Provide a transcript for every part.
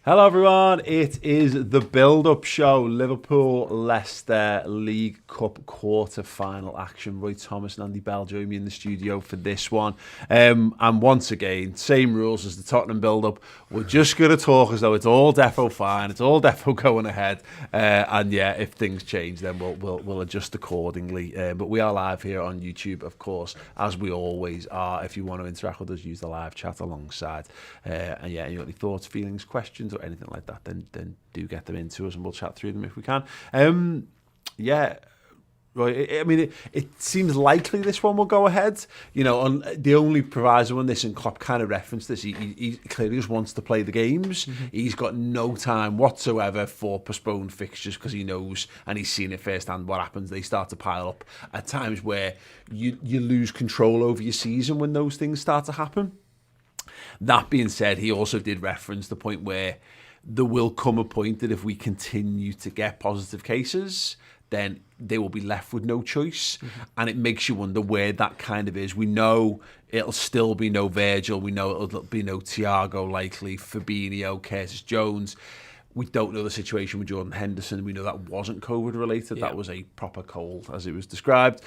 Hello everyone, it is the build-up show, Liverpool-Leicester League Cup quarter-final action. Roy Thomas and Andy Bell join me in the studio for this one. And once again, same rules as the Tottenham build-up. We're just going to talk as though it's all defo fine, it's all defo going ahead. And yeah, if things change, then we'll adjust accordingly. But we are live here on YouTube, of course, as we always are. If you want to interact with us, use the live chat alongside. And yeah, you got any thoughts, feelings, questions, or anything like that, then do get them into us and we'll chat through them if we can. Yeah, right. I mean, it seems likely this one will go ahead. You know, on the only proviso on this, and Klopp kind of referenced this, he clearly just wants to play the games. Mm-hmm. He's got no time whatsoever for postponed fixtures because he knows and he's seen it firsthand what happens. They start to pile up at times where you lose control over your season when those things start to happen. That being said, he also did reference the point where there will come a point that if we continue to get positive cases, then they will be left with no choice. Mm-hmm. And it makes you wonder where that kind of is. We know it'll still be no Virgil. We know it'll be no Thiago likely, Fabinho, Curtis Jones. We don't know the situation with Jordan Henderson. We know that wasn't COVID related. Yeah. That was a proper cold, as it was described.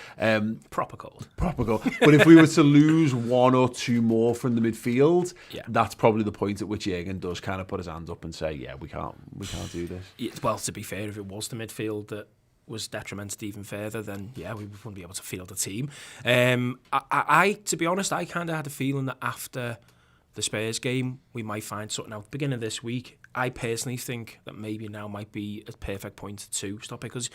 Proper cold. But if we were to lose one or two more from the midfield, that's probably the point at which Jürgen does kind of put his hands up and say, "Yeah, we can't do this." Well, to be fair, if it was the midfield that was detrimented even further, then yeah, we wouldn't be able to field a team. I to be honest, I kind of had a feeling that after the Spurs game, we might find something out. Beginning of this week, I personally think that maybe now might be a perfect point to stop it because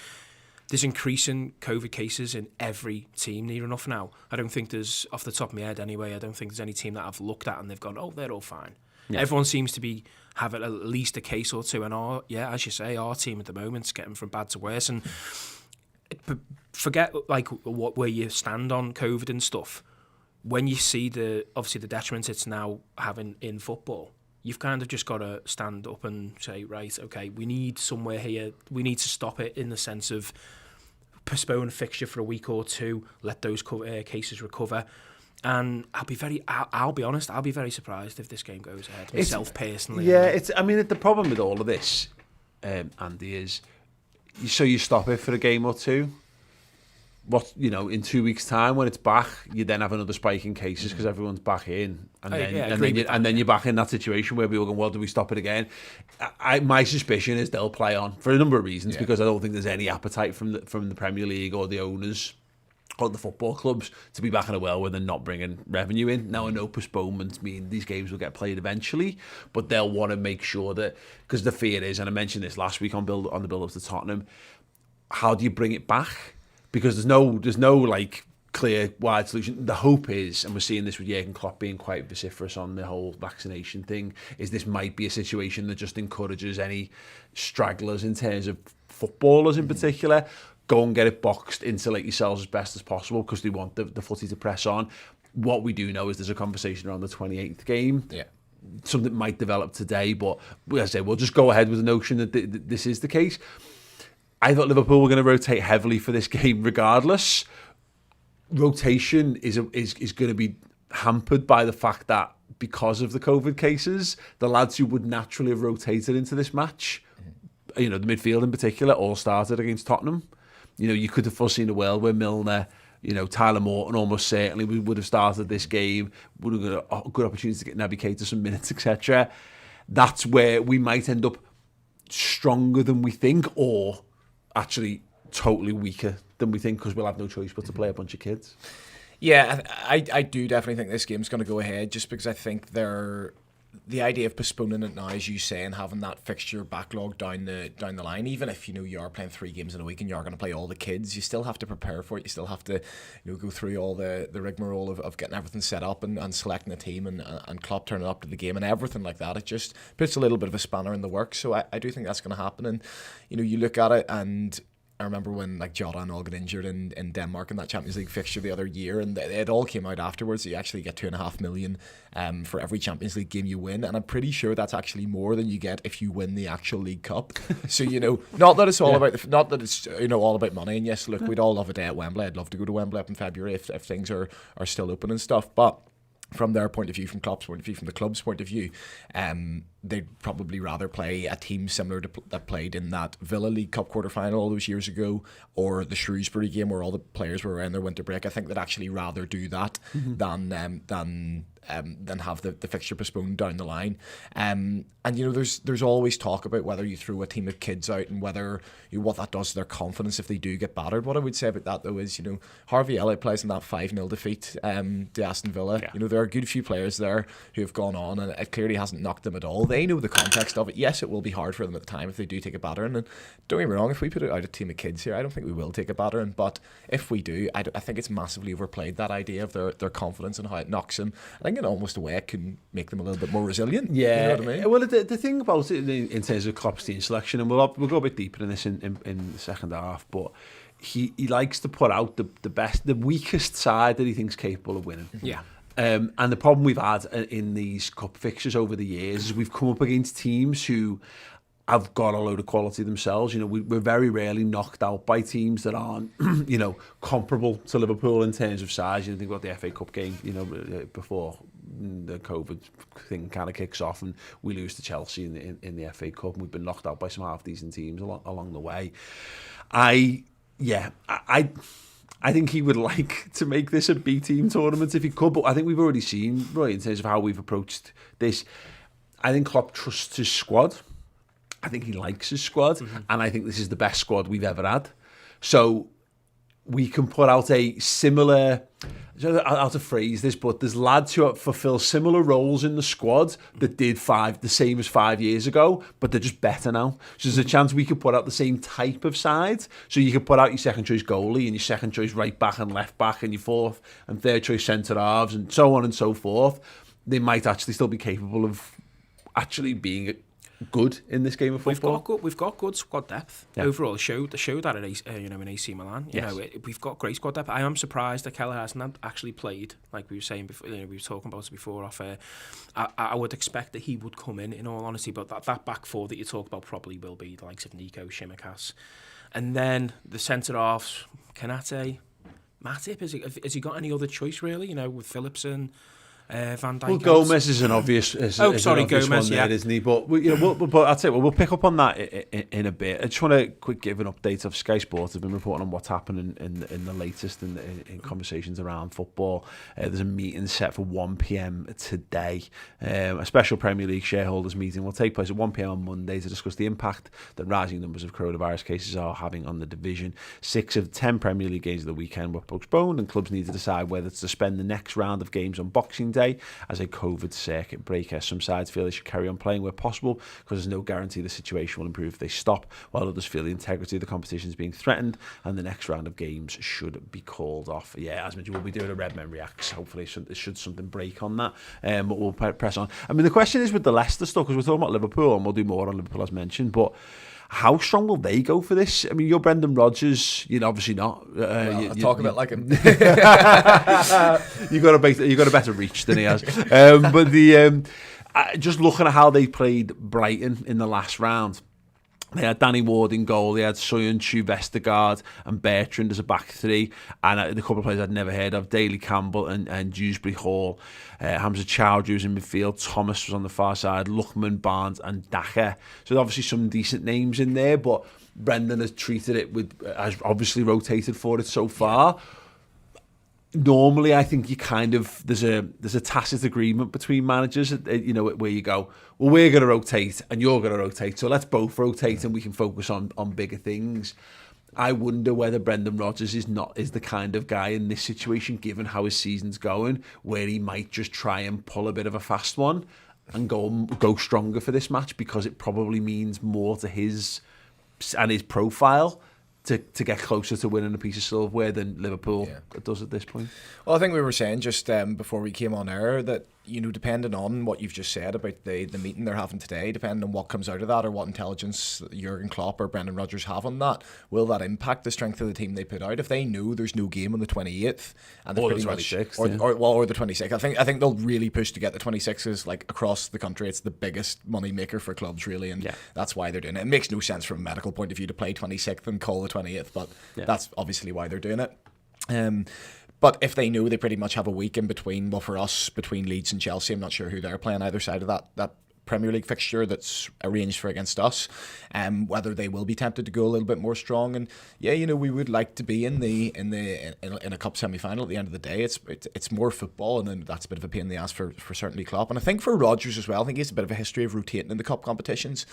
there's increasing COVID cases in every team near enough now. I don't think there's, off the top of my head anyway, I don't think there's any team that I've looked at and they've gone, oh, they're all fine. Yeah. Everyone seems to be having at least a case or two, and as you say, our team at the moment's getting from bad to worse. And forget like where you stand on COVID and stuff. When you see the detriment it's now having in football, you've kind of just got to stand up and say, right, okay, we need somewhere here. We need to stop it in the sense of postpone a fixture for a week or two, let those cases recover. And I'll be honest, I'll be very surprised if this game goes ahead, myself personally. Yeah, the problem with all of this, Andy, is so you stop it for a game or two. In 2 weeks' time when it's back, you then have another spike in cases because everyone's back in, and then you're back in that situation where people go, well, do we stop it again? My suspicion is they'll play on for a number of reasons because I don't think there's any appetite from the Premier League or the owners or the football clubs to be back in a well where they're not bringing revenue in. Now, I know postponements mean these games will get played eventually, but they'll want to make sure that, because the fear is, and I mentioned this last week on the build-up to Tottenham, how do you bring it back? Because there's no like clear wide solution. The hope is, and we're seeing this with Jürgen Klopp being quite vociferous on the whole vaccination thing, is this might be a situation that just encourages any stragglers in terms of footballers in particular, go and get it boxed, insulate yourselves as best as possible because they want the footy to press on. What we do know is there's a conversation around the 28th game. Yeah. Something might develop today, but as I say, we'll just go ahead with the notion that this is the case. I thought Liverpool were going to rotate heavily for this game regardless. Rotation is going to be hampered by the fact that because of the COVID cases, the lads who would naturally have rotated into this match, the midfield in particular, all started against Tottenham. You could have foreseen a world where Milner, Tyler Morton almost certainly would have started this game, would have got a good opportunity to get Naby Keita some minutes, etc. That's where we might end up stronger than we think, or actually totally weaker than we think because we'll have no choice but to play a bunch of kids. Yeah, I do definitely think this game's going to go ahead just because I think the idea of postponing it now, as you say, and having that fixture backlog down the line, even if you are playing 3 games in a week and you're going to play all the kids, you still have to prepare for it. You still have to go through all the rigmarole of getting everything set up and selecting a team and Klopp turning up to the game and everything like that. It just puts a little bit of a spanner in the works. So I do think that's going to happen. And you look at it, and I remember when Jota and all got injured in Denmark in that Champions League fixture the other year, and it all came out afterwards. You actually get $2.5 million for every Champions League game you win, and I'm pretty sure that's actually more than you get if you win the actual League Cup. So not that it's all all about money. And yes, look, we'd all love a day at Wembley. I'd love to go to Wembley up in February if things are still open and stuff, but from their point of view, from Klopp's point of view, from the club's point of view, they'd probably rather play a team similar to that played in that Villa League Cup quarter-final all those years ago, or the Shrewsbury game where all the players were around their winter break. I think they'd actually rather do that than have the fixture postponed down the line. And there's always talk about whether you throw a team of kids out and whether what that does to their confidence if they do get battered. What I would say about that though is, Harvey Elliott plays in that 5-0 defeat to Aston Villa. Yeah. There are a good few players there who have gone on, and it clearly hasn't knocked them at all. They know the context of it. Yes, it will be hard for them at the time if they do take a battering. And don't get me wrong, if we put out a team of kids here, I don't think we will take a battering. But if we do, I think it's massively overplayed, that idea of their confidence and how it knocks them. I think in almost a way it can make them a little bit more resilient. Yeah, you know what I mean? Well, the thing about it in terms of Klopp's team selection, and we'll go a bit deeper in this in the second half, but he likes to put out the weakest side that he thinks capable of winning. Yeah. And the problem we've had in these cup fixtures over the years is we've come up against teams who have got a load of quality themselves. We're very rarely knocked out by teams that aren't, comparable to Liverpool in terms of size. Think about the FA Cup game, before the COVID thing kind of kicks off and we lose to Chelsea in the FA Cup, and we've been knocked out by some half-decent teams along the way. I think he would like to make this a B-team tournament if he could, but I think we've already seen, right, in terms of how we've approached this, I think Klopp trusts his squad. I think he likes his squad, and I think this is the best squad we've ever had. So we can put out a similar, I don't know how to phrase this, but there's lads who fulfill similar roles in the squad that did the same as 5 years ago, but they're just better now. So there's a chance we could put out the same type of side. So you could put out your second choice goalie and your second choice right back and left back and your fourth and third choice centre halves and so on and so forth. They might actually still be capable of actually being good in this game of football. We've got good squad depth overall. The show that at in AC Milan. We've got great squad depth. I am surprised that Keller hasn't actually played, like we were saying before. We were talking about it before off air. I would expect that he would come in all honesty, but that back four that you talk about probably will be the likes of Nico, Shimikas, and then the centre halves, Kanate, Matip. Has he got any other choice really? With Phillipson. Van Dijk. Well, Gomez is an obvious. Gomez, one there, isn't he? But but I'll tell you, we'll pick up on that in a bit. I just want to quick give an update of Sky Sports. Have been reporting on what's happening in the latest in conversations around football. There's a meeting set for 1 p.m. today. A special Premier League shareholders meeting will take place at 1 p.m. on Monday to discuss the impact that rising numbers of coronavirus cases are having on the division. 6 of 10 Premier League games of the weekend were postponed, and clubs need to decide whether to suspend the next round of games on Boxing Day as a COVID circuit breaker. Some sides feel they should carry on playing where possible because there's no guarantee the situation will improve if they stop, while others feel the integrity of the competition is being threatened and the next round of games should be called off. Yeah, as mentioned, we'll be doing a Redmen Reacts. Hopefully should something break on that, but we'll press on. I mean, the question is with the Leicester stuff, because we're talking about Liverpool and we'll do more on Liverpool as mentioned, but how strong will they go for this? I mean, you're Brendan Rodgers. Obviously not. I'll talk a bit like him. you got a better reach than he has. But just looking at how they played Brighton in the last round, they had Danny Ward in goal. They had Soyuncu, Vestergaard and Bertrand as a back three. And the couple of players I'd never heard of, Daly Campbell and Dewsbury Hall. Hamza Chowdhury was in midfield. Thomas was on the far side. Luckman, Barnes and Daka. So there's obviously some decent names in there, but Brendan has treated it has obviously rotated for it so far. Normally, I think there's a tacit agreement between managers, where you go, well, we're going to rotate and you're going to rotate, so let's both rotate and we can focus on bigger things. I wonder whether Brendan Rodgers is the kind of guy in this situation, given how his season's going, where he might just try and pull a bit of a fast one and go stronger for this match, because it probably means more to his profile to get closer to winning a piece of silverware than Liverpool does at this point. Well, I think we were saying just before we came on air that, depending on what you've just said about the meeting they're having today, depending on what comes out of that or what intelligence Jurgen Klopp or Brendan Rodgers have on that, will that impact the strength of the team they put out? If they know there's no game on the 28th and or the 26th, or the 26th, I think they'll really push to get the 26th across the country. It's the biggest money maker for clubs, really, and that's why they're doing it. It makes no sense from a medical point of view to play 26th and call the 28th, but that's obviously why they're doing it. But if they know they pretty much have a week in between, well, for us, between Leeds and Chelsea, I'm not sure who they're playing either side of that Premier League fixture that's arranged for against us, whether they will be tempted to go a little bit more strong. And yeah, you know, we would like to be in a cup semi-final at the end of the day. It's more football, and then that's a bit of a pain in the ass for certainly Klopp. And I think for Rodgers as well, I think he has a bit of a history of rotating in the cup competitions.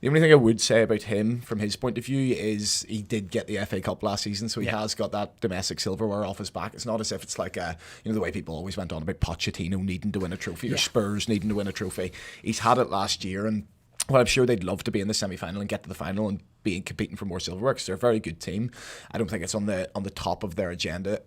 The only thing I would say about him from his point of view is he did get the FA Cup last season, so he has got that domestic silverware off his back. It's not as if it's like the way people always went on about Pochettino needing to win a trophy or Spurs needing to win a trophy. He's had it last year, and well, I'm sure they'd love to be in the semi-final and get to the final and be competing for more silverware, because they're a very good team. I don't think it's on the top of their agenda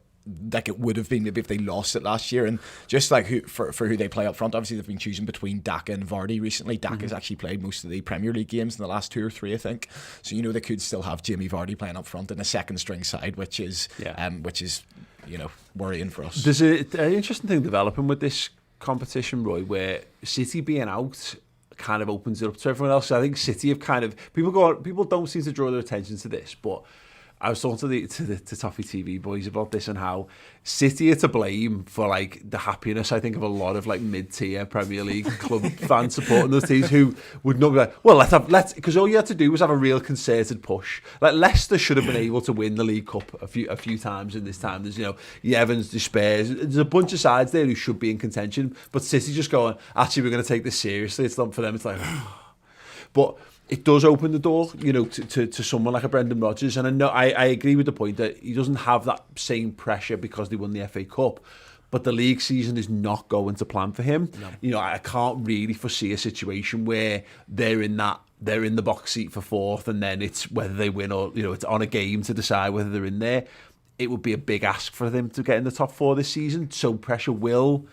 like it would have been maybe if they lost it last year. And just like for who they play up front, obviously they've been choosing between Daka and Vardy recently. Daka's actually played most of the Premier League games in the last 2 or 3, I think. So you know they could still have Jamie Vardy playing up front in a second string side, which is you know, worrying for us. There's an interesting thing developing with this competition, Roy, where City being out kind of opens it up to everyone else. So I think City have kind of people don't seem to draw their attention to this, but I was talking to the Toffee TV boys about this and how City are to blame for like the happiness, I think, of a lot of like mid-tier Premier League club fans supporting those teams who would not be like, well, let's because all you had to do was have a real concerted push. Like Leicester should have been able to win the League Cup a few times in this time. There's the Evans, the Spurs. There's a bunch of sides there who should be in contention, but City just going, actually, we're going to take this seriously. It's not for them. It's like, but it does open the door, to someone like a Brendan Rodgers. And I agree with the point that he doesn't have that same pressure because they won the FA Cup. But the league season is not going to plan for him. No. I can't really foresee a situation where they're in the box seat for 4th, and then it's whether they win or it's on a game to decide whether they're in there. It would be a big ask for them to get in the top 4 this season. So pressure will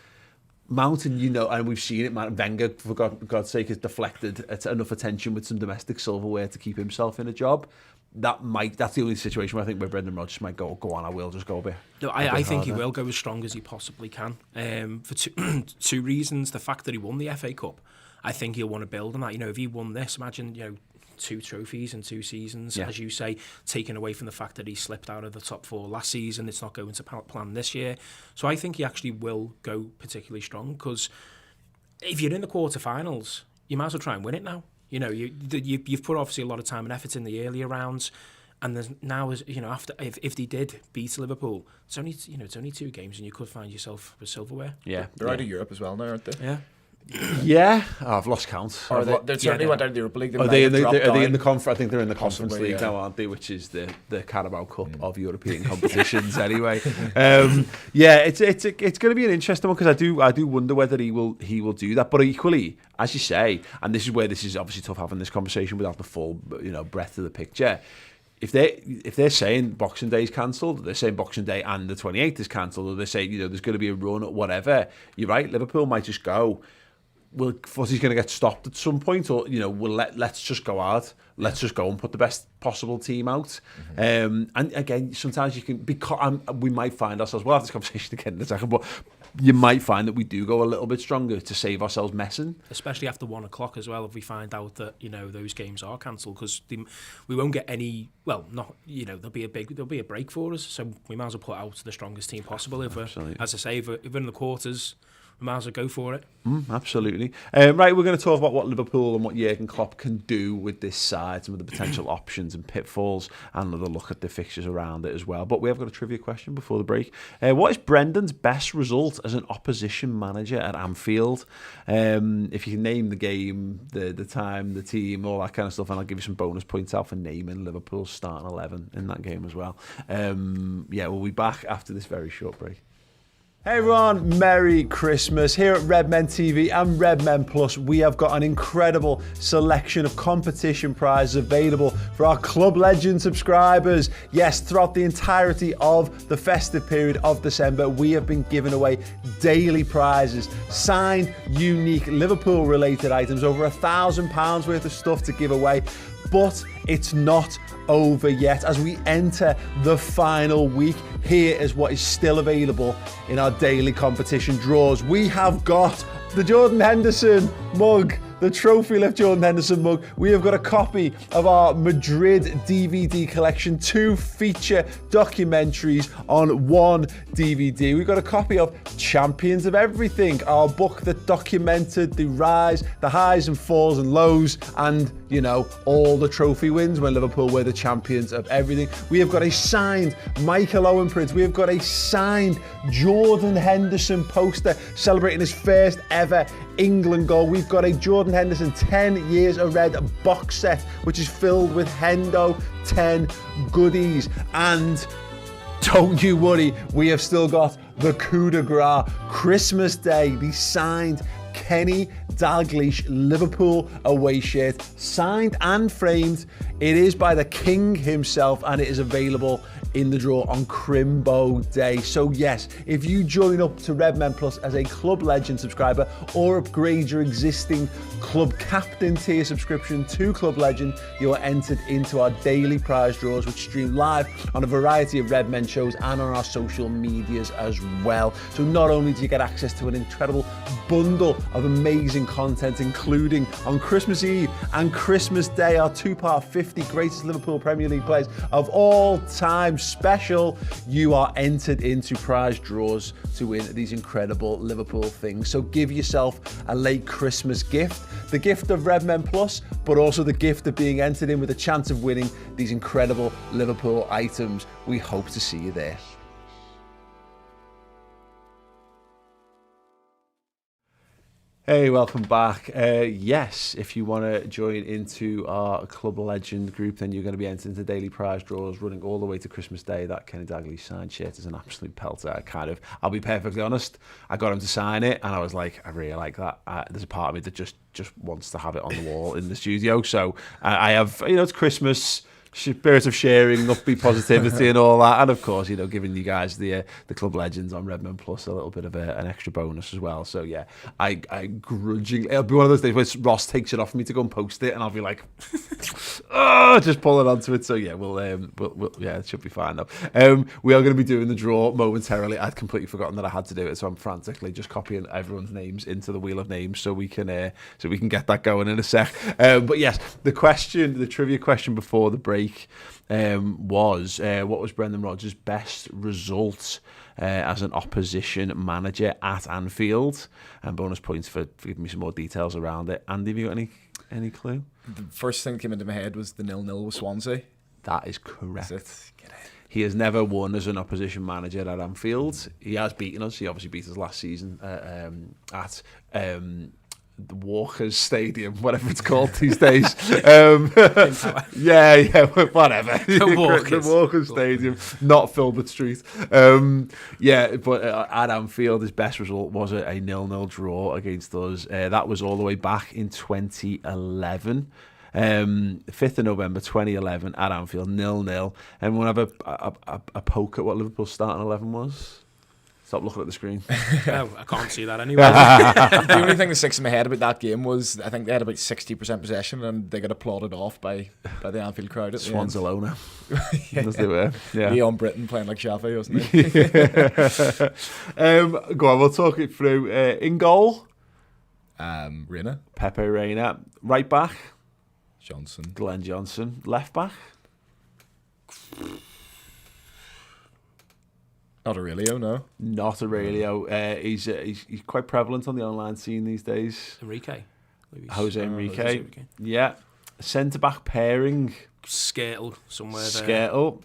Mountain, and we've seen it. Wenger, for God's sake, has deflected enough attention with some domestic silverware to keep himself in a job. That's the only situation where I think Brendan Rodgers might go on, I will just go a bit. No, I think he will go as strong as he possibly can. For two reasons. The fact that he won the FA Cup, I think he'll want to build on that. If he won this, imagine, 2 trophies in 2 seasons, as you say, taken away from the fact that he slipped out of the top 4 last season. It's not going to plan this year. So I think he actually will go particularly strong, because if you're in the quarterfinals, you might as well try and win it now. You've put obviously a lot of time and effort in the earlier rounds, and there's now, after if they did beat Liverpool, it's only 2 games, and you could find yourself with silverware. Yeah, they're out of Europe as well now, aren't they? Yeah. Yeah, I've lost count. They certainly went out of the Europa League. Are they in the conference? I think they're in the Conference League now, aren't they? Which is the Carabao Cup of European competitions, anyway. It's going to be an interesting one, because I do wonder whether he will do that. But equally, as you say, and this is where this is obviously tough having this conversation without the full breadth of the picture. If they're saying Boxing Day is cancelled, they're saying Boxing Day and the 28th is cancelled, or they're saying there's going to be a run or whatever, you're right. Liverpool might just go, well, Footy's going to get stopped at some point, or let's just go hard. Let's just go and put the best possible team out. And again, sometimes you can, because we might find ourselves. We'll have this conversation again in a second, but you might find that we do go a little bit stronger to save ourselves messing. Especially after 1 o'clock as well, if we find out that those games are cancelled, because we won't get any. Well, not there'll be a break for us, so we might as well put out the strongest team possible. If we're, as I say, if we're in the quarters, we might as well go for it. Absolutely. Right, we're going to talk about what Liverpool and what Jurgen Klopp can do with this side, some of the potential options and pitfalls, and another look at the fixtures around it as well. But we have got a trivia question before the break. What is Brendan's best result as an opposition manager at Anfield? If you can name the game, the time, the team, all that kind of stuff, and I'll give you some bonus points out for naming Liverpool's starting 11 in that game as well. We'll be back after this very short break. Hey everyone, Merry Christmas. Here at Redmen TV and Redmen Plus, we have got an incredible selection of competition prizes available for our Club Legend subscribers. Yes, throughout the entirety of the festive period of December, we have been giving away daily prizes, signed, unique Liverpool-related items, over £1,000 worth of stuff to give away. But it's not over yet. As we enter the final week, here is what is still available in our daily competition draws. We have got the Jordan Henderson mug, the Trophy Left Jordan Henderson mug. We have got a copy of our Madrid DVD collection, 2 feature documentaries on 1 DVD. We've got a copy of Champions of Everything, our book that documented the rise, the highs and falls and lows, and, you know, all the trophy wins when Liverpool were the champions of everything. We have got a signed Michael Owen print. We have got a signed Jordan Henderson poster celebrating his first ever England goal. We've got a Jordan Henderson 10 Years of Red box set, which is filled with Hendo 10 goodies. And don't you worry, we have still got the coup de grace Christmas Day, the signed Kenny Dalglish Liverpool away shirt, signed and framed. It is by the King himself, and it is available in the draw on Crimbo Day. So yes, if you join up to Redmen Plus as a Club Legend subscriber or upgrade your existing Club Captain tier subscription to Club Legend, you are entered into our daily prize draws, which stream live on a variety of Redmen shows and on our social medias as well. So not only do you get access to an incredible bundle of amazing content, including on Christmas Eve and Christmas Day, our 2-part 50 greatest Liverpool Premier League players of all time special, you are entered into prize draws to win these incredible Liverpool things. So give yourself a late Christmas gift, the gift of Redmen Plus, but also the gift of being entered in with a chance of winning these incredible Liverpool items. We hope to see you there. Hey, welcome back. Yes, if you want to join into our Club Legend group, then you're going to be entered into daily prize draws running all the way to Christmas Day. That Kenny Dalglish signed shirt is an absolute pelter. I'll be perfectly honest, I got him to sign it and I was like, I really like that. There's a part of me that just wants to have it on the wall in the studio. So I have, you know, it's Christmas, spirit of sharing, upbeat positivity and all that, and of course, you know, giving you guys the Club Legends on Redmen Plus a little bit of an extra bonus as well. So yeah, I grudgingly, it'll be one of those days where Ross takes it off me to go and post it, and I'll be like, oh, just pulling onto it. So yeah, we'll yeah, it should be fine though. We are going to be doing the draw momentarily. I'd completely forgotten that I had to do it, so I'm frantically just copying everyone's names into the wheel of names so we can get that going in a sec. But yes, the trivia question before the break was what was Brendan Rodgers' best result as an opposition manager at Anfield? And bonus points for giving me some more details around it. Andy, have you got any clue? The first thing that came into my head was the 0-0 with Swansea. That is correct. He has never won as an opposition manager at Anfield. He has beaten us. He obviously beat us last season at the Walkers Stadium, whatever it's called these days. Yeah, whatever. The Walkers Stadium, not Filbert Street. Yeah, but at Anfield, his best result was a 0-0 draw against us. That was all the way back in 2011. 5th of November 2011 at Anfield, 0-0. And we'll have a poke at what Liverpool's starting 11 was. Stop looking at the screen. Oh, I can't see that anyway. The only thing that sticks in my head about that game was I think they had about 60% possession and they got applauded off by the Anfield crowd at the Swans end. alone. As they were. Yeah. Leon Britton playing like Shafi, wasn't he? Go on, we'll talk it through. In goal? Reina. Pepe Reina. Right back? Johnson. Glenn Johnson. Left back? Not Aurelio, no. Not Aurelio. He's quite prevalent on the online scene these days. Enrique. Jose Enrique. Yeah. Centre-back pairing. Skirtle somewhere there. Skirtle.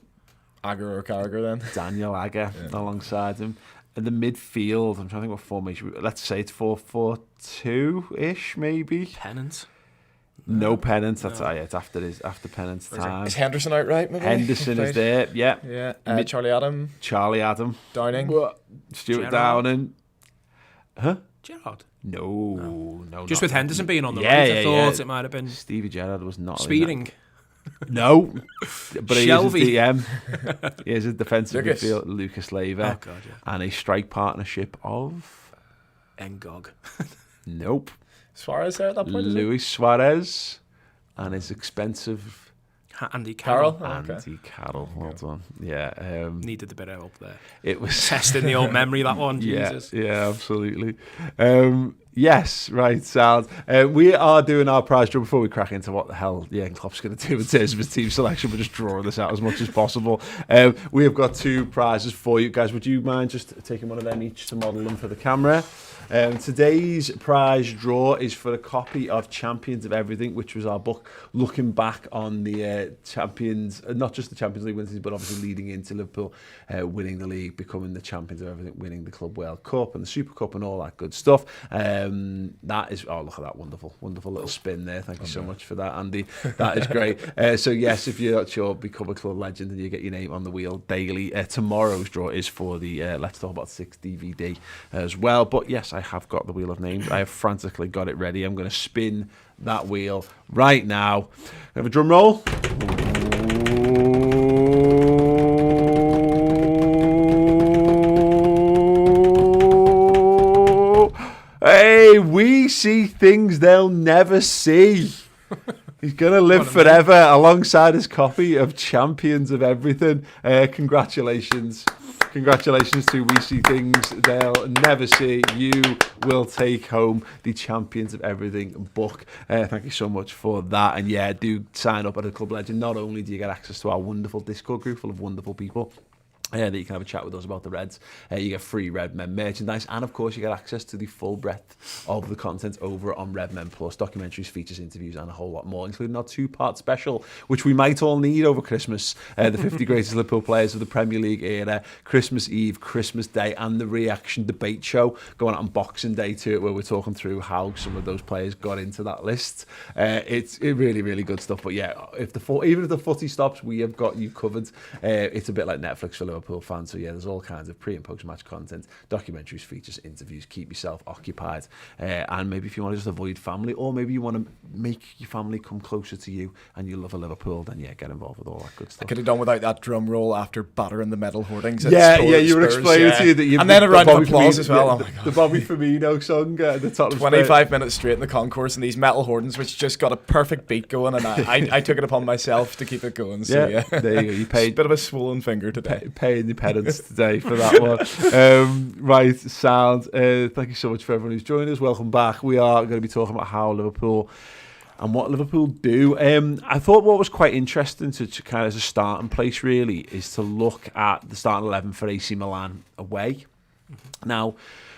Agger or Carragher then. Daniel Agger alongside him. And the midfield, I'm trying to think what formation. Let's say it's 4-4-2-ish, maybe. Pennant. No Pennant. That's it's after Pennant's time. Is Henderson outright? Maybe Henderson is there. Yeah. Yeah. Charlie Adam. Downing. Stuart Downing. Huh? Gerrard. No. Just with Henderson being on the right, I thought it might have been. Stevie Gerrard was not. Speeding. No. But Shelby. he is a DM. He is a defensive midfield. Lucas Leiva. Oh, God, yeah. And a strike partnership of. Ngog. Nope. Suarez there at that point, Luis Suarez and his expensive Andy Carroll. Andy Carroll, well done. Yeah. Needed a bit of help there. It was testing the old memory, that one. Yeah, Jesus. yeah, absolutely. Yes, right, sounds. We are doing our prize draw before we crack into what the hell Jurgen Klopp's going to do in terms of his team selection. We're just drawing this out as much as possible. We have got 2 prizes for you guys. Would you mind just taking one of them each to model them for the camera? Today's prize draw is for a copy of Champions of Everything, which was our book looking back on the champions, not just the Champions League winners, but obviously leading into Liverpool winning the league, becoming the champions of everything, winning the Club World Cup and the Super Cup and all that good stuff. That is, oh, look at that wonderful little spin there. Thank you so much for that, Andy. That is great. So yes, if you're not sure, become a club legend and you get your name on the wheel daily. Tomorrow's draw is for the Let's Talk About 6 DVD as well. But yes, I have got the wheel of names. I have frantically got it ready. I'm going to spin that wheel right now. Have a drum roll. Hey, we see things they'll never see. He's going to live forever alongside his copy of Champions of Everything. Congratulations. Congratulations to We See Things They'll Never See. You will take home the Champions of Everything book. Thank you so much for that. And yeah, do sign up at a Club Legend. Not only do you get access to our wonderful Discord group full of wonderful people, that you can have a chat with us about the Reds. You get free Redmen merchandise, and of course you get access to the full breadth of the content over on Redmen Plus, documentaries, features, interviews, and a whole lot more, including our 2-part special, which we might all need over Christmas. The 50 greatest Liverpool players of the Premier League era, Christmas Eve, Christmas Day, and the reaction debate show going on Boxing Day to it, where we're talking through how some of those players got into that list. It's really, really good stuff. But yeah, even if the footy stops, we have got you covered. It's a bit like Netflix for Liverpool fans. So yeah, there's all kinds of pre and post match content, documentaries, features, interviews. Keep yourself occupied, and maybe if you want to just avoid family, or maybe you want to make your family come closer to you and you love a Liverpool, then yeah, get involved with all that good stuff. I could have done without that drum roll after battering the metal hoardings. Yeah, you were explaining to you that you, and then a round of applause as well. Oh my God. The Bobby Firmino song at the top. 25 minutes straight in the concourse, and these metal hoardings, which just got a perfect beat going, and I took it upon myself to keep it going. So yeah, there you go. You paid a bit of a swollen finger today. Paying the pedants today for that one. Right, sound. Thank you so much for everyone who's joined us. Welcome back. We are going to be talking about how Liverpool and what Liverpool do. I thought what was quite interesting to kind of as a starting place really is to look at the starting 11 for AC Milan away. Now,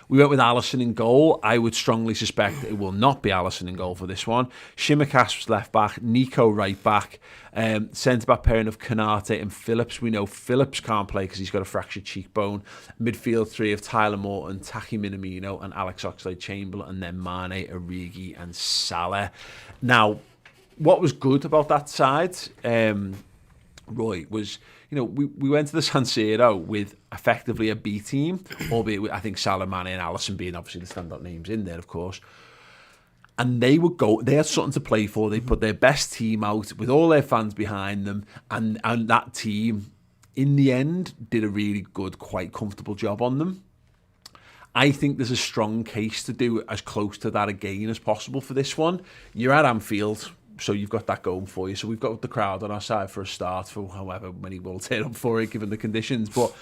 we went with Alisson in goal. I would strongly suspect it will not be Alisson in goal for this one. Shimikas was left back, Nico right back, centre-back pairing of Konate and Phillips. We know Phillips can't play because he's got a fractured cheekbone. Midfield 3 of Tyler Morton, Taki Minamino and Alex Oxlade-Chamberlain, and then Mane, Origi and Salah. Now, what was good about that side, Roy, was, you know, we went to the San Siro with effectively a B team, albeit with, I think, Salah, Mane and Alisson being obviously the standout names in there, of course. And they would go, they had something to play for. They put their best team out with all their fans behind them. And that team, in the end, did a really good, quite comfortable job on them. I think there's a strong case to do as close to that again as possible for this one. You're at Anfield, so you've got that going for you. So we've got the crowd on our side for a start, for however many will turn up for it, given the conditions. But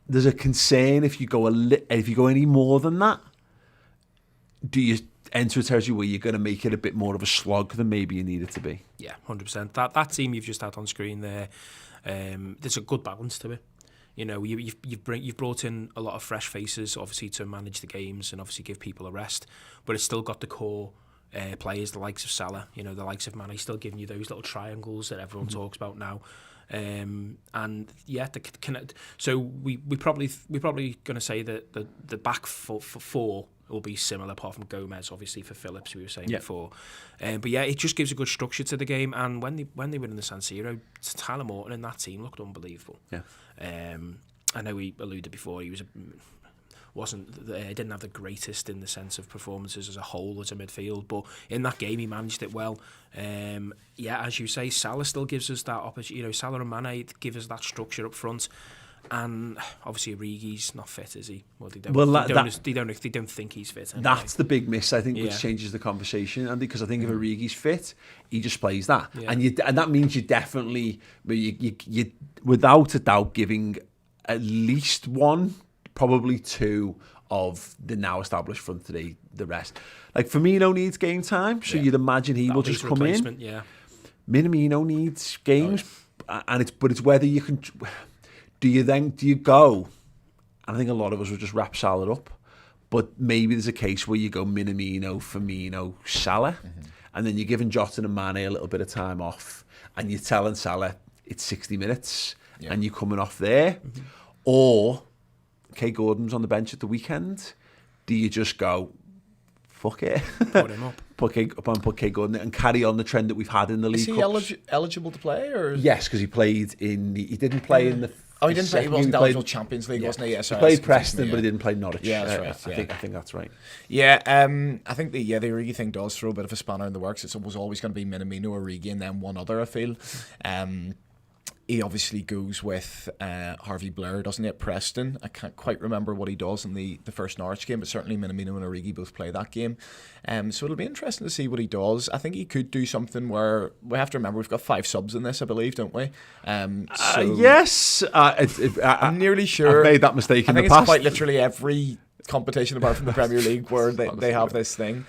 there's a concern if you go any more than that. Do you enter a territory where you're going to make it a bit more of a slog than maybe you need it to be? Yeah, 100%. That team you've just had on screen there, there's a good balance to it. You know, you've brought in a lot of fresh faces, obviously, to manage the games and obviously give people a rest. But it's still got the core players, the likes of Salah, you know, the likes of Mane, still giving you those little triangles that everyone talks about now. And yeah, so we probably going to say that the back four will be similar, apart from Gomez, obviously, for Phillips, we were saying before. But yeah, it just gives a good structure to the game. And when they were in the San Siro, Tyler Morton and that team looked unbelievable. Yeah. I know we alluded before, he didn't have the greatest in the sense of performances as a whole as a midfield, but in that game he managed it well. Yeah, as you say, Salah still gives us that opportunity. You know, Salah and Mane give us that structure up front. And obviously Origi's not fit, is he? Well, they don't think he's fit. Anyway. That's the big miss, I think, which changes the conversation, Andy, because I think if Origi's fit, he just plays that, and that means you definitely, you without a doubt, giving at least one, probably two of the now established front three, the rest. Like Firmino needs game time, so you'd imagine he will just come in. Yeah. Minamino needs games, and it's whether you can. Do you go? And I think a lot of us would just wrap Salah up, but maybe there's a case where you go Minamino, Firmino, Salah, and then you're giving Jota and Mane a little bit of time off, and you're telling Salah it's 60 minutes, and you're coming off there, or Kay Gordon's on the bench at the weekend. Do you just go, fuck it, put him up, put Kay Gordon and carry on the trend that we've had in the League Cups? Is he eligible to play? Or? Yes, because he played in the. He didn't play in the. Oh, he didn't play. He wasn't eligible Champions League, wasn't he? Yeah, sorry, he played Preston, but he didn't play Norwich. Yeah, that's right. I think that's right. Yeah, I think the Origi thing does throw a bit of a spanner in the works. It was always going to be Minamino, Origi, and then one other. I feel. He obviously goes with Harvey Blair, doesn't he, at Preston? I can't quite remember what he does in the first Norwich game, but certainly Minamino and Origi both play that game. So it'll be interesting to see what he does. I think he could do something where we have to remember we've got 5 subs in this, I believe, don't we? Yes. I'm nearly sure. I've made that mistake in the past. I think it's quite literally every competition apart from the Premier League where they have this thing.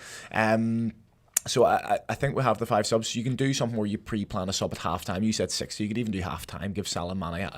So I think we have the 5 subs. So you can do something where you pre-plan a sub at half-time. You said 6, so you could even do half-time, give Salah and Mane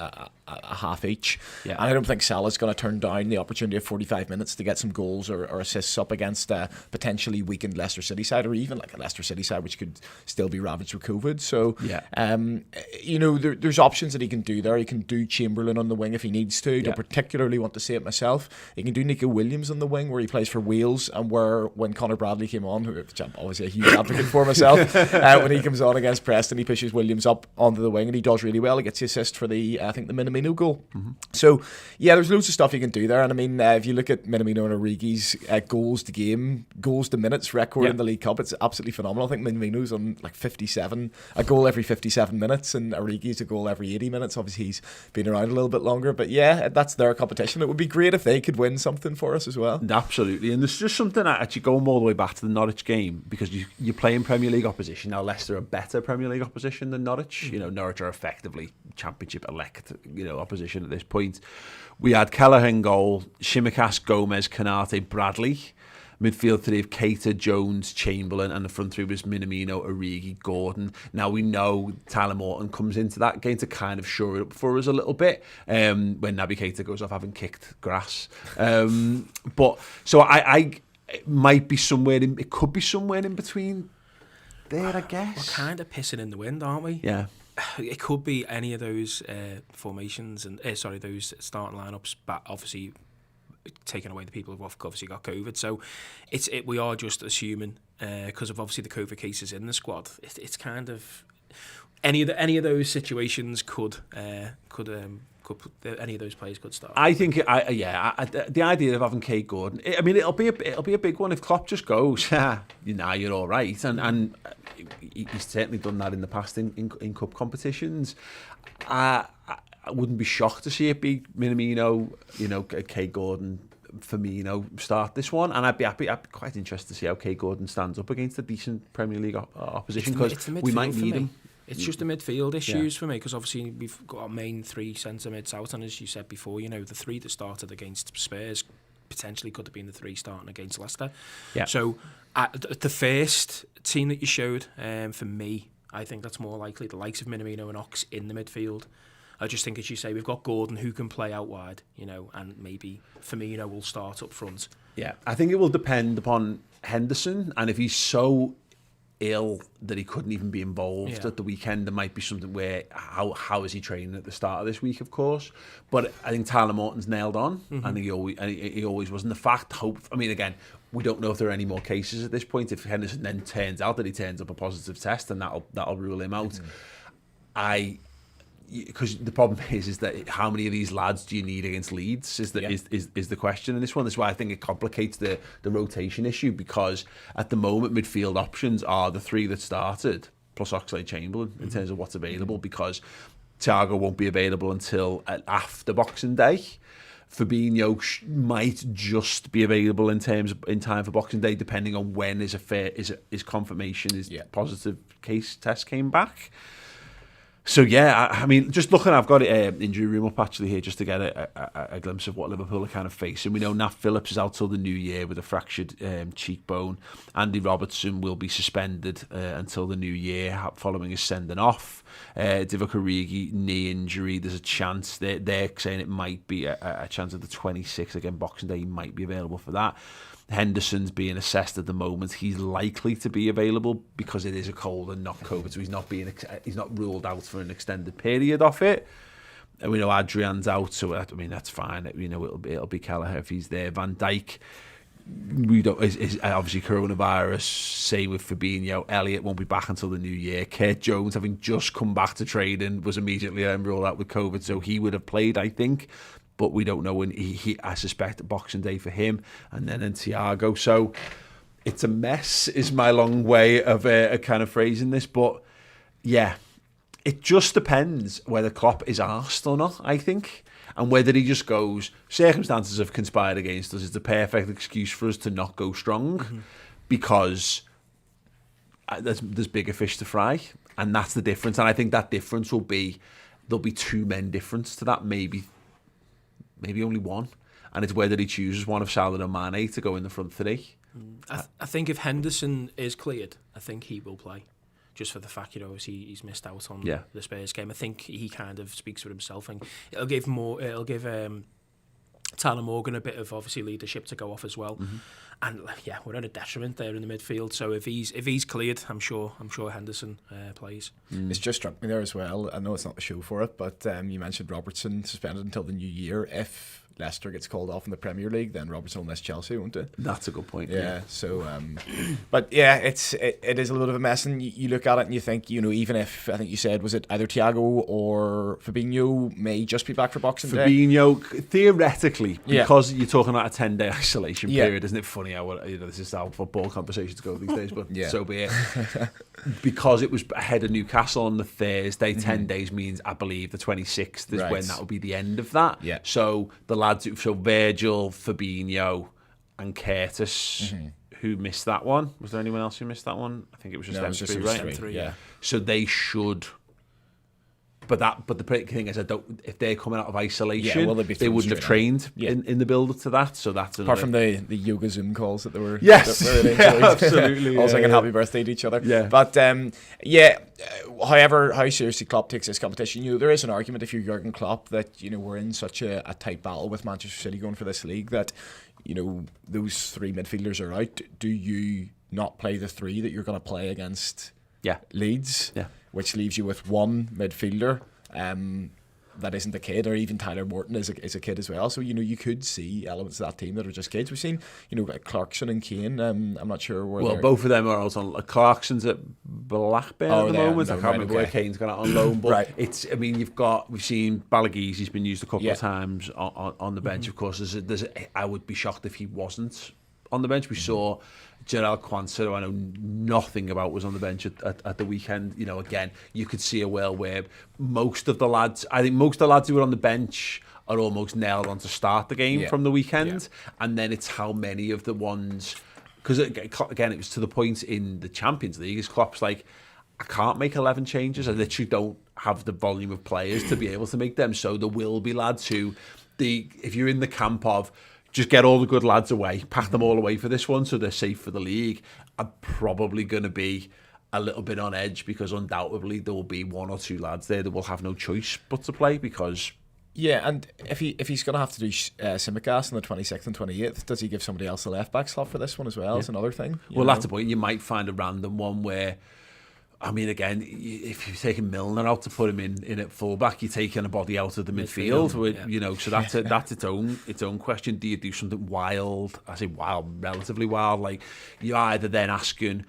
a half each. Yeah. And I don't think Salah's going to turn down the opportunity of 45 minutes to get some goals or assists up against a potentially weakened Leicester City side, or even like a Leicester City side which could still be ravaged with COVID. So, there's options that he can do there. He can do Chamberlain on the wing if he needs to. Don't particularly want to see it myself. He can do Nico Williams on the wing where he plays for Wales, and where when Conor Bradley came on, which I'm obviously a huge advocate for myself, when he comes on against Preston, he pushes Williams up onto the wing and he does really well. He gets the assist for the Minamino goal. So there's loads of stuff you can do there. And I mean, if you look at Minamino and Origi's goals to minutes record in the League Cup, it's absolutely phenomenal. I think Minamino's on like 57, a goal every 57 minutes, and Origi's a goal every 80 minutes. Obviously he's been around a little bit longer, but that's their competition. It would be great if they could win something for us as well. Absolutely. And there's just something actually going all the way back to the Norwich game, because you're playing Premier League opposition. Now Leicester are better Premier League opposition than Norwich. Norwich are effectively Championship elect opposition at this point. We had Kelleher in goal, Shimikas, Gomez, Kanate, Bradley. Midfield three of Keita, Jones, Chamberlain, and the front three was Minamino, Origi, Gordon. Now we know Tyler Morton comes into that game to kind of shore it up for us a little bit when Naby Keita goes off having kicked grass. But so I it might be somewhere in, it could be somewhere in between there, I guess. We're kind of pissing in the wind, aren't we? Yeah. It could be any of those formations and those starting lineups, but obviously taking away the people who've obviously got COVID. So we are just assuming because of obviously the COVID cases in the squad. It's kind of any of those situations could any of those players could start. I think the idea of having Kay Gordon, I mean, it'll be a big one if Klopp just goes, you're all right, and he's certainly done that in the past in cup competitions. I wouldn't be shocked to see it be Minamino, Kay Gordon, Firmino start this one, and I'd be quite interested to see how Kay Gordon stands up against a decent Premier League opposition, because we might need him. It's just the midfield issues for me, because obviously we've got our main 3 centre mids out, and as you said before, the 3 that started against Spurs potentially could have been the 3 starting against Leicester. Yeah. So the first team that you showed, for me, I think that's more likely the likes of Minamino and Ox in the midfield. I just think, as you say, we've got Gordon who can play out wide, and maybe Firmino will start up front. Yeah, I think it will depend upon Henderson, and if he's so ill that he couldn't even be involved at the weekend, there might be something where how is he training at the start of this week, of course. But I think Tyler Morton's nailed on. I think he always was. And the fact, again, we don't know if there are any more cases at this point. If Henderson then turns out that he turns up a positive test, then that'll rule him out. Because the problem is that how many of these lads do you need against Leeds is the question in this one. That's why I think it complicates the rotation issue, because at the moment midfield options are the 3 that started plus Oxlade-Chamberlain in terms of what's available, because Thiago won't be available until after Boxing Day. Fabinho might just be available in time for Boxing Day, depending on when his confirmation, his positive case test came back. So yeah, I mean, just looking, I've got injury room up actually here just to get a glimpse of what Liverpool are kind of facing. We know Nat Phillips is out till the new year with a fractured cheekbone. Andy Robertson will be suspended until the new year following his sending off. Divock Origi, knee injury. There's a chance they're saying it might be a chance of the 26th again, Boxing Day. He might be available for that. Henderson's being assessed at the moment. He's likely to be available because it is a cold and not COVID, so he's not ruled out for an extended period of it. And we know Adrian's out, so I mean that's fine. It'll be Kelleher if he's there. Van Dijk, is obviously coronavirus. Same with Fabinho. Elliott won't be back until the new year. Kurt Jones, having just come back to training, was immediately ruled out with COVID, so he would have played, I think. But we don't know when I suspect Boxing Day for him, and then in Thiago. So it's a mess, is my long way of kind of phrasing this. But yeah, it just depends whether Klopp is arsed or not, I think, and whether he just goes, circumstances have conspired against us. It's the perfect excuse for us to not go strong because there's bigger fish to fry, and that's the difference. And I think that difference will be, there'll be two men difference to that, maybe only one, and it's whether he chooses one of Salah and Mane to go in the front three. I think if Henderson is cleared, I think he will play, just for the fact, he's missed out on the Spurs game. I think he kind of speaks for himself, and it'll give Tyler Morgan a bit of obviously leadership to go off as well. And yeah, we're at a detriment there in the midfield. So if he's cleared, I'm sure Henderson plays. It's just struck me there as well. I know it's not the show for it, but you mentioned Robertson suspended until the new year. If Leicester gets called off in the Premier League, then Robertson will miss Chelsea, won't it? That's a good point. Yeah. So, but yeah, it is a little bit of a mess, and you look at it and you think, even if, I think you said, was it either Thiago or Fabinho may just be back for Boxing Day? Fabinho, theoretically, because you're talking about a 10-day isolation period, isn't it funny how this is how football conversations go these days? But so be it. Because it was ahead of Newcastle on the Thursday, 10 days means, I believe, the 26th is when that will be the end of that. Yeah. So the lads, so Virgil, Fabinho, and Curtis, who missed that one. Was there anyone else who missed that one? I think it was just them three, right? Three, yeah. So they should. But the thing is, if they're coming out of isolation, they wouldn't have trained in the build up to that. So that's apart from the yoga Zoom calls that they were. Yes, that were absolutely. All singing happy birthday to each other. Yeah, but however, how seriously Klopp takes this competition, there is an argument if you're Jurgen Klopp that we're in such a tight battle with Manchester City going for this league that those three midfielders are out. Do you not play the three that you're going to play against? Leeds? Yeah. Which leaves you with one midfielder that isn't a kid, or even Tyler Morton is a kid as well. So you could see elements of that team that are just kids. We've seen like Clarkson and Kane. I'm not sure where. Well, both of them are also on. Clarkson's at Blackburn at the moment. I can't remember where Kane's gone out on loan, but it's. I mean, we've seen Balagui's been used a couple of times on the bench. Of course, I would be shocked if he wasn't on the bench. We saw Gerald Quansah, who I know nothing about, was on the bench at the weekend. Again, you could see a world where most of the lads who were on the bench are almost nailed on to start the game from the weekend. And then it's how many of the ones, because again, it was to the point in the Champions League, is Klopp's like, I can't make 11 changes. I literally don't have the volume of players to be able to make them. So there will be lads who, if you're in the camp of, just get all the good lads away, pack them all away for this one so they're safe for the league, I'm probably going to be a little bit on edge, because undoubtedly there will be one or two lads there that will have no choice but to play because... Yeah, and if he's going to have to do Simicast on the 26th and 28th, does he give somebody else the left-back slot for this one as well? Is another thing. Well, that's the point. You might find a random one where... I mean, again, if you're taking Milner out to put him in at fullback, you're taking a body out of the midfield. So that's its own question. Do you do something wild? I say wild, relatively wild. Like, you're either then asking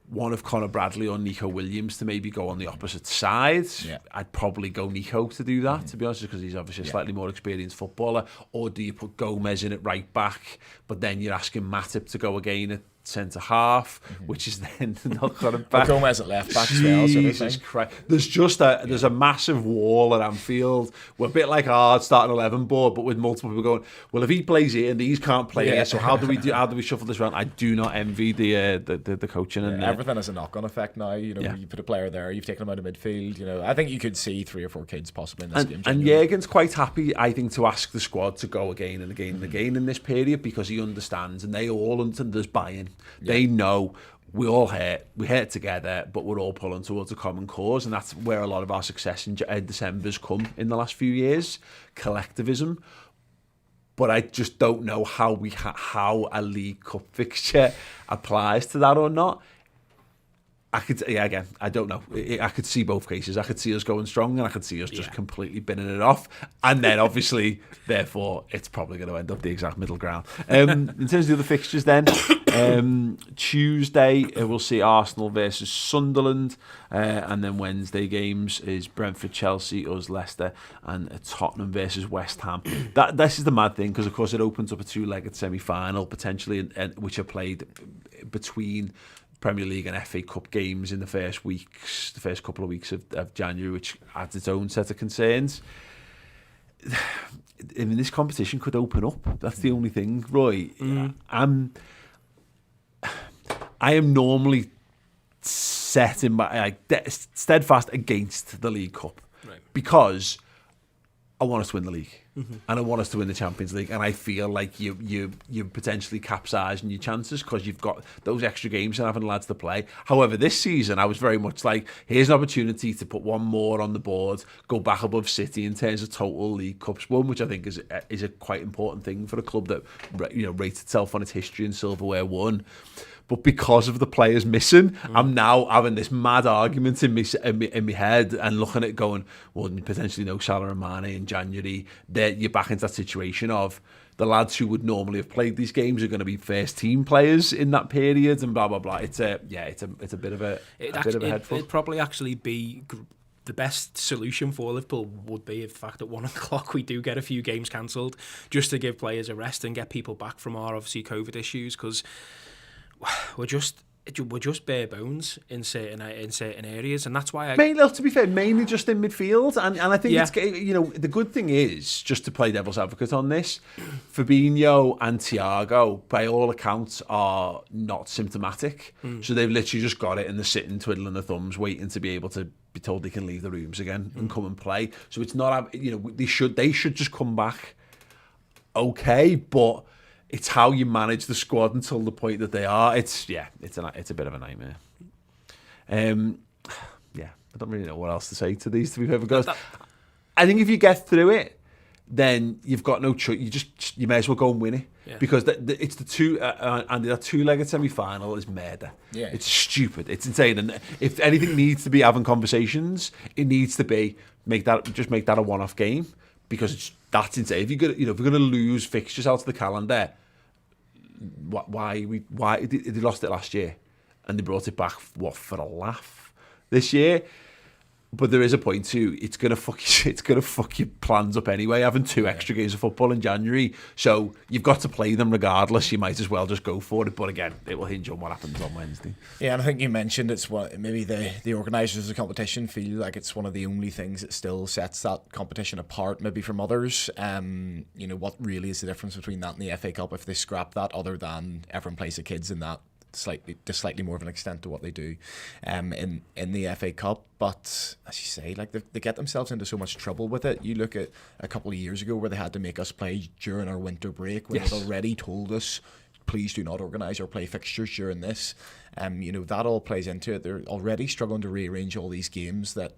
one of Conor Bradley or Nico Williams to maybe go on the opposite side. Yeah. I'd probably go Nico to do that, to be honest, because he's obviously a slightly more experienced footballer. Or do you put Gomez in at right back, but then you're asking Matip to go again at centre half, which is then not got him back. Gomez at left back as well. Jesus Christ! There's a massive wall at Anfield. We're a bit like our starting 11 board, but with multiple people going. Well, if he plays here and these can't play here, so how do we shuffle this around? I do not envy the coaching and everything has a knock-on effect now. You put a player there, you've taken him out of midfield. I think you could see 3 or 4 kids possibly in this game. And Jurgen's quite happy, I think, to ask the squad to go again and again and again in this period because he understands, and they all understand there's buy-in. Yeah. They know we hurt together, but we're all pulling towards a common cause, and that's where a lot of our success in December's come in the last few years, collectivism. But I just don't know how how a League Cup fixture applies to that or not. I don't know. I could see both cases. I could see us going strong, and I could see us just completely binning it off. And then, obviously, therefore, it's probably going to end up the exact middle ground. In terms of the other fixtures, then Tuesday we'll see Arsenal versus Sunderland, and then Wednesday games is Brentford, Chelsea, us, Leicester, and Tottenham versus West Ham. This is the mad thing because, of course, it opens up a 2-legged semi-final potentially, which are played between Premier League and FA Cup games in the first couple of weeks of January, which adds its own set of concerns. I mean, this competition could open up. That's the only thing, Roy. I am normally set in my steadfast against the League Cup because I want us to win the league and I want us to win the Champions League, and I feel like you potentially capsizing your chances because you've got those extra games and having lads to play. However, this season I was very much like, here's an opportunity to put one more on the board, go back above City in terms of total League Cups won, which I think is a quite important thing for a club that rates itself on its history and silverware won. But because of the players missing, I'm now having this mad argument in my head and looking at it going, well, potentially no Salah and Mane in January. You're back into that situation of the lads who would normally have played these games are going to be first team players in that period and blah blah blah. It's a bit of a head full. It'd probably actually be the best solution for Liverpool would be if the fact at 1 o'clock we do get a few games cancelled, just to give players a rest and get people back from our obviously COVID issues, because we're just bare bones in certain areas, and that's why to be fair, mainly just in midfield, and I think it's the good thing is, just to play devil's advocate on this, Fabinho and Thiago by all accounts are not symptomatic, so they've literally just got it and they're sitting twiddling their thumbs waiting to be able to be told they can leave the rooms again and come and play. So it's not, they should just come back okay, but it's how you manage the squad until the point that they are. It's a bit of a nightmare. I don't really know what else to say to these, to be fair, because I think if you get through it, then you've got no choice. You may as well go and win it, because it's the two and that 2-legged semi-final is murder. Yeah, it's stupid. It's insane. And if anything needs to be having conversations, it needs to be make that a one-off game, because that's insane. If you're going to lose fixtures out of the calendar, why they lost it last year and they brought it back for a laugh this year. But there is a point too. It's gonna fuck your plans up anyway. Having 2 extra games of football in January, so you've got to play them regardless. You might as well just go for it. But again, it will hinge on what happens on Wednesday. Yeah, and I think you mentioned it's maybe the organisers of the competition feel like it's one of the only things that still sets that competition apart, maybe from others. What really is the difference between that and the FA Cup if they scrap that, other than everyone plays the kids in that? Slightly more of an extent to what they do in the FA Cup. But as you say, like they get themselves into so much trouble with it. You look at a couple of years ago where they had to make us play during our winter break, when they'd already told us, please do not organise or play fixtures during this. That all plays into it. They're already struggling to rearrange all these games that,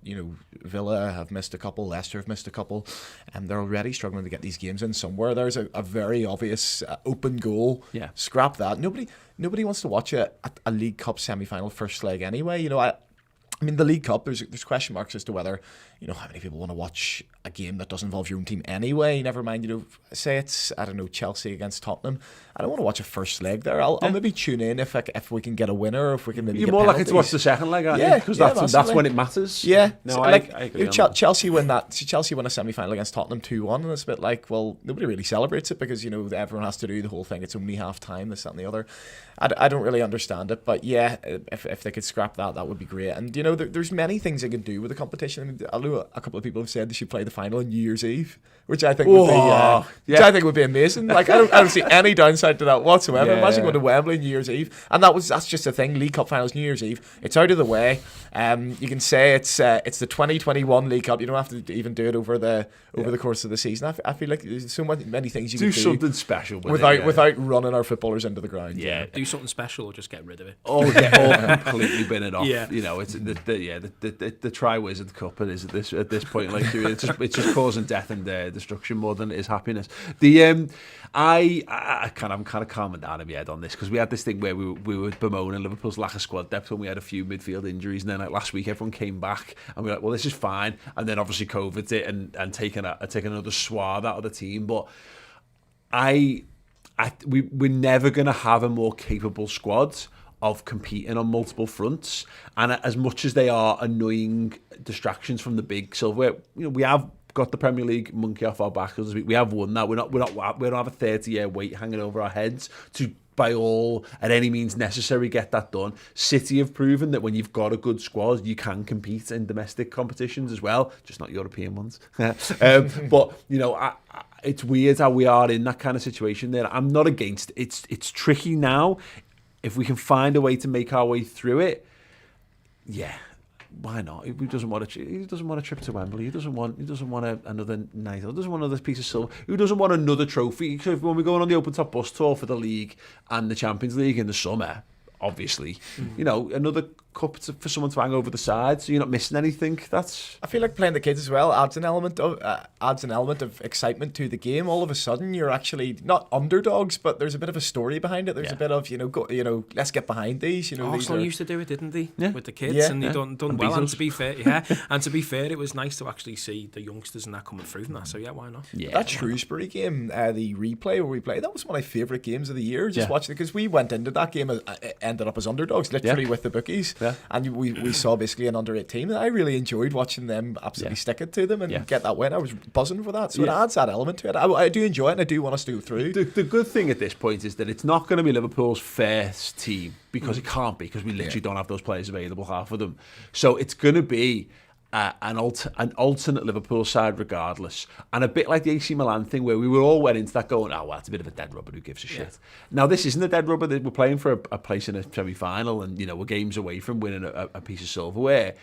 Villa have missed a couple, Leicester have missed a couple, and they're already struggling to get these games in somewhere. There's a very obvious open goal. Yeah. Scrap that. Nobody wants to watch a League Cup semi-final first leg anyway. I mean, the League Cup, there's question marks as to whether, how many people want to watch a game that doesn't involve your own team anyway. Never mind, say it's, I don't know, Chelsea against Tottenham. I don't want to watch a first leg there. I'll maybe tune in if we can get a winner, or if we can maybe You're get more penalties. likely to watch the second leg, aren't you? Because that's when it matters. Yeah. No, so, I agree on that. Chelsea win a semi-final against Tottenham 2-1, and it's a bit like, well, nobody really celebrates it because, everyone has to do the whole thing. It's only half time, this, that and the other. I don't really understand it, but yeah, if they could scrap that would be great. And, there's many things they can do with the competition. I mean, I know a couple of people have said they should play the final on New Year's Eve, which I think would be amazing. Like, I don't see any downside to that whatsoever. Yeah. Imagine going to Wembley New Year's Eve, and that's just the thing. League Cup finals New Year's Eve. It's out of the way. You can say it's the 2021 League Cup. You don't have to even do it over the course of the season. I feel like there's so many things you can do something special without running our footballers into the ground. Yeah, do something special or just get rid of it. Or completely bin it off. Yeah. It's the Tri-Wizard Cup. It is at this point. Like, it's just causing death and destruction more than it is happiness. I'm kind of calming down in my head on this, because we had this thing where we were bemoaning Liverpool's lack of squad depth when we had a few midfield injuries, and then like last week everyone came back and we were like, well, this is fine, and then obviously COVID's it and taking another swathe out of the team. But we're never going to have a more capable squad of competing on multiple fronts, and as much as they are annoying distractions from the big silverware, we have got the Premier League monkey off our back. We have won that. We don't have a 30-year weight hanging over our heads to, by all at any means necessary, get that done. City have proven that when you've got a good squad, you can compete in domestic competitions as well, just not European ones. But it's weird how we are in that kind of situation there. I'm not against it. It's tricky now. If we can find a way to make our way through it, yeah, why not? He doesn't want a trip to Wembley. He doesn't want another night. He doesn't want another piece of silver. Who doesn't want another trophy? So when we're going on the open top bus tour for the league and the Champions League in the summer, obviously, another cup for someone to hang over the side, so you're not missing anything. I feel like playing the kids as well adds an element of excitement to the game. All of a sudden, you're actually not underdogs, but there's a bit of a story behind it. There's a bit of let's get behind these. Arsenal used to do it, didn't they? Yeah. With the kids, and they done and well. Beatles. And to be fair, it was nice to actually see the youngsters and that coming through from that. So yeah, why not? Yeah, that Shrewsbury game, the replay where we played, that was one of my favourite games of the year. Just watching it, because we went into that game ended up as underdogs, literally with the bookies, and we saw basically an under-8 team, and I really enjoyed watching them absolutely stick it to them and get that win. I was buzzing for that, so it adds that element to it. I do enjoy it, and I do want us to go through. The good thing at this point is that it's not going to be Liverpool's first team, because it can't be, because we literally don't have those players available, half of them. So it's going to be an alternate Liverpool side regardless, and a bit like the AC Milan thing, where we all went into that going, well, it's a bit of a dead rubber, who gives a shit. Now this isn't a dead rubber. We're playing for a place in a semi-final, and we're games away from winning a piece of silverware,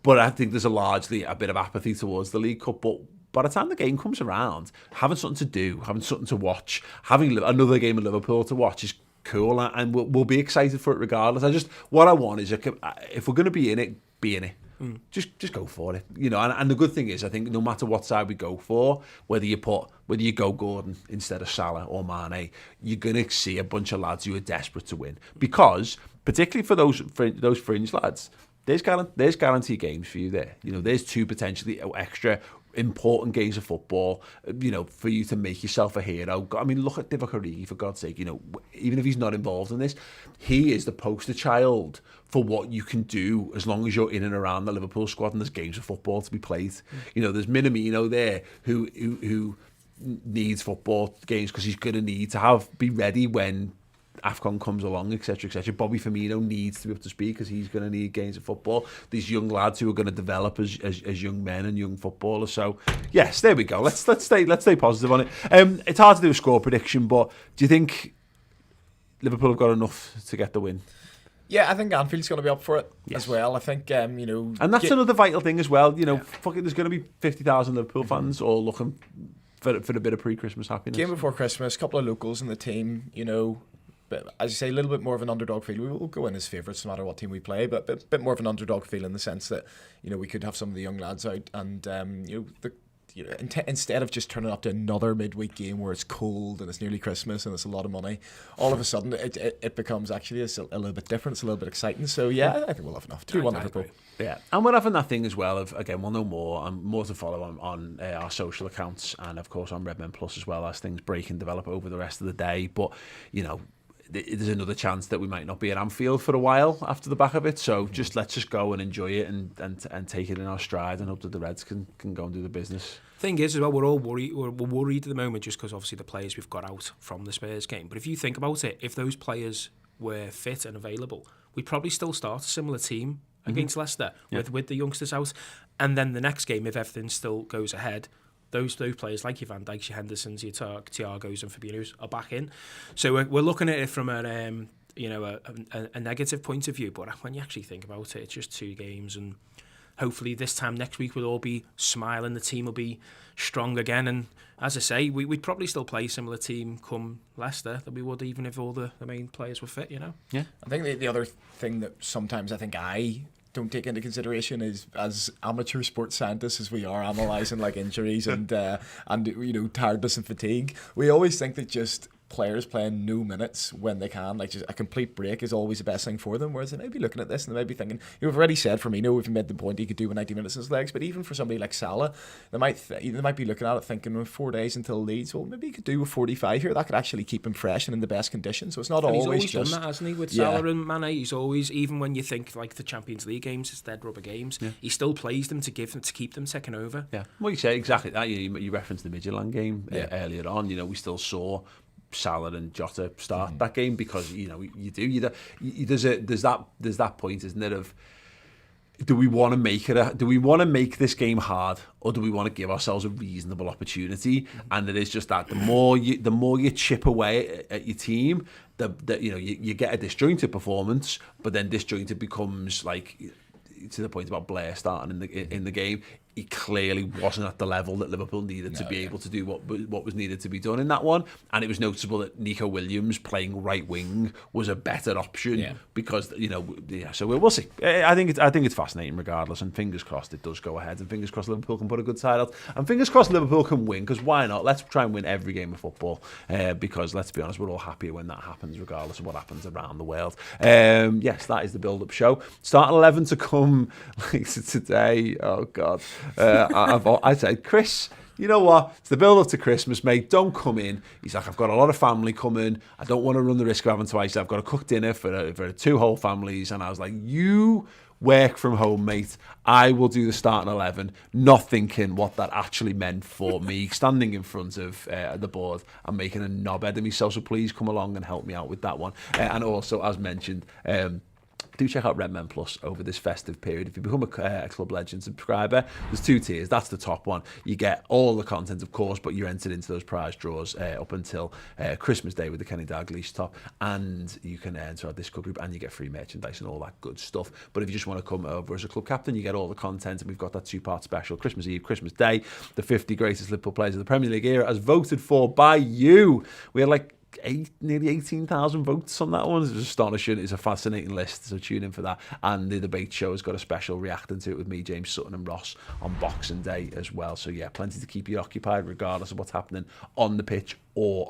but I think there's largely a bit of apathy towards the League Cup. But by the time the game comes around, having something to do, having something to watch, having another game of Liverpool to watch is cool, and we'll be excited for it regardless. What I want is, if we're going to be in it, be in it. Just go for it, and the good thing is, I think no matter what side we go for, whether you go Gordon instead of Salah or Mane, you're gonna see a bunch of lads who are desperate to win, because particularly for those fringe lads, there's guaranteed games for you there. There's two potentially extra important games of football, for you to make yourself a hero. I mean, look at Divock Origi, for God's sake. Even if he's not involved in this, he is the poster child for what you can do as long as you're in and around the Liverpool squad and there's games of football to be played. There's Minamino there who needs football games, because he's going to need to be ready when AFCON comes along, etc., etc. Bobby Firmino needs to be up to speed, because he's going to need games of football. These young lads who are going to develop as young men and young footballers. So yes, there we go. Let's stay positive on it. It's hard to do a score prediction, but do you think Liverpool have got enough to get the win? Yeah, I think Anfield's going to be up for it as well. I think, and that's another vital thing as well. Fucking, there's going to be 50,000 Liverpool fans all looking for a bit of pre-Christmas happiness. Game before Christmas, a couple of locals in the team, but as you say, a little bit more of an underdog feel. We will go in as favourites no matter what team we play, but a bit more of an underdog feel in the sense that we could have some of the young lads out, and instead of just turning up to another midweek game where it's cold and it's nearly Christmas and it's a lot of money, all of a sudden it becomes actually a little bit different. It's a little bit exciting. So yeah, I think we'll have enough. 2-1 Liverpool. Yeah, and we're having that thing as well of, again, we'll know more and more to follow on our social accounts and of course on Redmen Plus as well, as things break and develop over the rest of the day. But there's another chance that we might not be at Anfield for a while after the back of it. So let's just go and enjoy it and take it in our stride and hope that the Reds can go and do the business. Thing is as well, we're all worried. We're worried at the moment just because obviously the players we've got out from the Spurs game. But if you think about it, if those players were fit and available, we'd probably still start a similar team against Leicester with the youngsters out. And then the next game, if everything still goes ahead, those players like your Van Dijks, your Hendersons, your Thiagos and Fabinhos are back in. So we're looking at it from a negative point of view. But when you actually think about it, it's just 2 games, and hopefully this time next week we'll all be smiling. The team will be strong again. And as I say, we'd probably still play a similar team come Leicester that we would even if all the main players were fit. Yeah, I think the other thing that sometimes I think I don't take into consideration is, as amateur sports scientists as we are, analysing like injuries and tiredness and fatigue, we always think that just players playing no minutes when they can, like just a complete break, is always the best thing for them. Whereas they may be looking at this and they may be thinking, you've already said Firmino, we've made the point he could do with 90 minutes in his legs, but even for somebody like Salah, they might be looking at it thinking, 4 days until Leeds, well, maybe he could do with 45 here. That could actually keep him fresh and in the best condition. So it's not always he's always done that, hasn't he, with Salah and Mane? He's always, even when you think like the Champions League games, it's dead rubber games, he still plays them to keep them taking over. Yeah, well, you say exactly that. You referenced the Midtjylland game earlier on. We still saw Salah and Jota start that game because there's that point, isn't it, of do we want to make this game hard, or do we want to give ourselves a reasonable opportunity? And it is just that the more you chip away at your team, you get a disjointed performance, but then disjointed becomes like, to the point about Blair starting in the game, he clearly wasn't at the level that Liverpool needed to be able to do what was needed to be done in that one. And it was noticeable that Nico Williams playing right wing was a better option because so we'll see. I think it's fascinating regardless, and fingers crossed it does go ahead, and fingers crossed Liverpool can put a good side out, and fingers crossed Liverpool can win, because why not? Let's try and win every game of football, because let's be honest, we're all happier when that happens regardless of what happens around the world. Yes, that is the build-up show. Starting 11 to come later today. Oh God. I said, Chris, you know what? It's the build-up to Christmas, mate. Don't come in. He's like, I've got a lot of family coming. I don't want to run the risk of having to ice. I've got to cook dinner for 2 whole families. And I was like, you work from home, mate. I will do the starting 11, not thinking what that actually meant for me, standing in front of the board and making a knobhead of myself. So please come along and help me out with that one. And also, as mentioned, do check out Redmen Plus over this festive period. If you become a Club Legend subscriber, there's 2 tiers. That's the top one. You get all the content, of course, but you're entered into those prize draws up until Christmas Day with the Kenny Dalglish top, and you can enter our Discord group, and you get free merchandise and all that good stuff. But if you just want to come over as a club captain, you get all the content, and we've got that 2-part special, Christmas Eve, Christmas Day, the 50 greatest Liverpool players of the Premier League era, as voted for by you. We had nearly 18,000 votes on that one. It's astonishing. It's a fascinating list, so tune in for that. And the debate show has got a special reacting to it with me, James Sutton and Ross on Boxing Day as well. So yeah, plenty to keep you occupied regardless of what's happening on the pitch or